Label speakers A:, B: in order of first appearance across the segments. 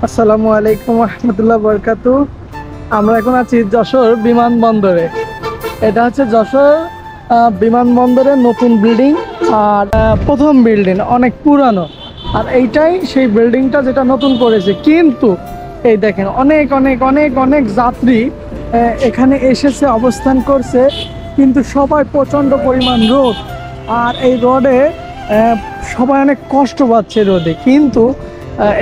A: আসসালামু আলাইকুম রহমতুল্লাহ বরকাতু। আমরা এখন আছি যশোর বিমানবন্দরে। এটা হচ্ছে যশোর বিমানবন্দরের নতুন বিল্ডিং, আর প্রথম বিল্ডিং, অনেক পুরানো। আর এইটাই সেই বিল্ডিংটা যেটা নতুন করেছে। কিন্তু এই দেখেন অনেক অনেক অনেক অনেক যাত্রী এখানে এসেছে, অবস্থান করছে, কিন্তু সবাই প্রচণ্ড পরিমাণ রোদ। আর এই রোদে সবাই অনেক কষ্ট পাচ্ছে রোদে। কিন্তু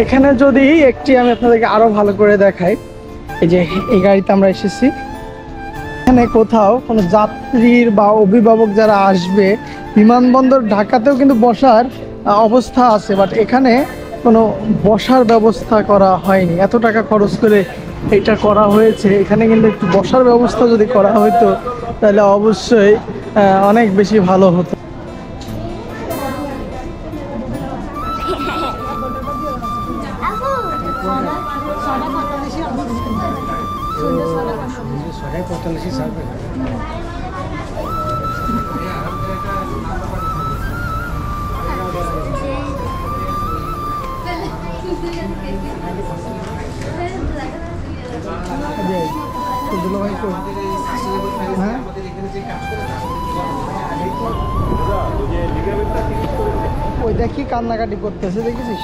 A: এখানে যদি একটি আমি আপনাদেরকে আরো ভালো করে দেখাই, এই যে এই গাড়িতে আমরা এসেছি, এখানে কোথাও কোনো যাত্রীর বা অভিভাবক যারা আসবে, বিমানবন্দর ঢাকাতেও কিন্তু বসার অবস্থা আছে, বাট এখানে কোনো বসার ব্যবস্থা করা হয়নি। এত টাকা খরচ করে এটা করা হয়েছে, এখানে কিন্তু একটু বসার ব্যবস্থা যদি করা হতো তাহলে অবশ্যই অনেক বেশি ভালো হতো। ওই দেখি কান্নাকাটি করতেছে, দেখেছিস?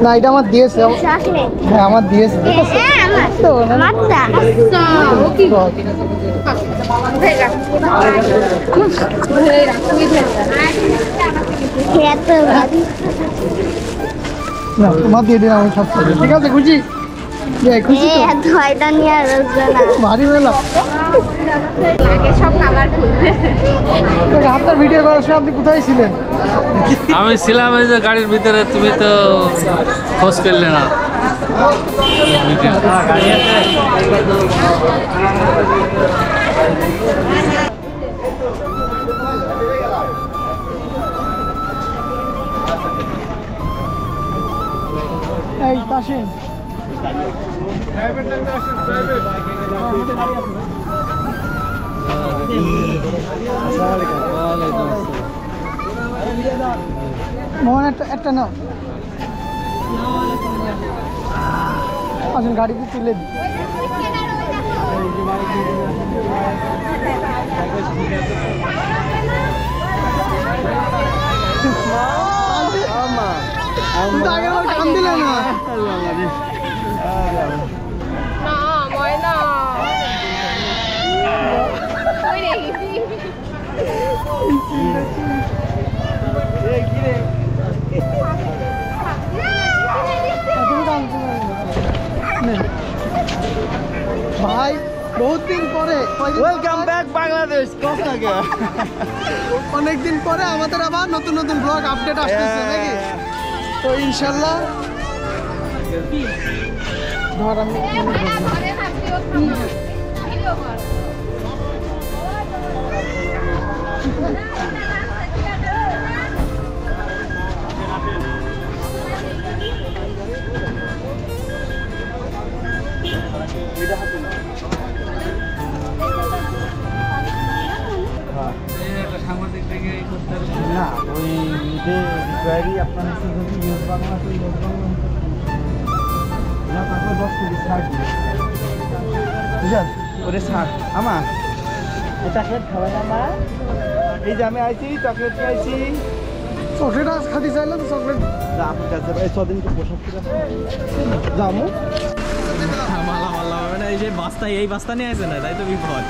A: না, এটা আমার দিয়েছে। হ্যাঁ, আমার দিয়েছে। না, তোমার দিয়ে দিন আমি সব। ঠিক আছে, খুশি? আপনার ভিডিও করার সময় আপনি কোথায় ছিলেন?
B: আমি ছিলাম এই যে গাড়ির ভিতরে, তুমি তো খোঁজ করলে না।
A: এই তাসিন মোহন একটা নাও, আসুন গাড়িতে তুলে দিই। আগের কাম দিলে না। ভাই বহুত দিন পরে, ওয়েলকাম ব্যাক বাংলাদেশ। অনেকদিন পরে আমাদের আবার নতুন নতুন ব্লগ আপডেট আসতেছে নাকি? তো ইনশাল্লাহ ধর আমি
B: থেকে এই করতে হবে।
C: না ওই ঈদে রিকোয়ারি আপনার হচ্ছে যদি ইউজ বাংলা তো ইউজ বাংলা না তারপর 10 কেজি ছাড় দিবে বুঝলেন ওরে ছাড় আমা এটা খেয়ে খাওয়া আমা এই যে আমি আইছি চকলেট খাইছি
A: চকলেট আজ খাতে চাইলাম তো চকলেট
C: যা আপনার কাছে এই ছদিন তো পোশাক ছিল জামু
D: মালা মালা হবে না, এই যে বাস্তা, এই বাস্তা নিয়ে আসে না, তাই তো বিপদ।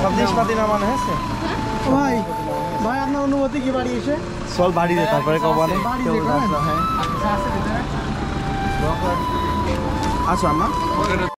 C: সব জিনিসপাতি নামানো হয়েছে
A: ভাই ভাই আপনার অনুমতি কি বাড়ি এসে
C: চল বাড়ি দে তারপরে কবানে
A: বাড়ি
C: কেউ
A: দে,
C: আসলো, হ্যাঁ আচ্ছা আম্মা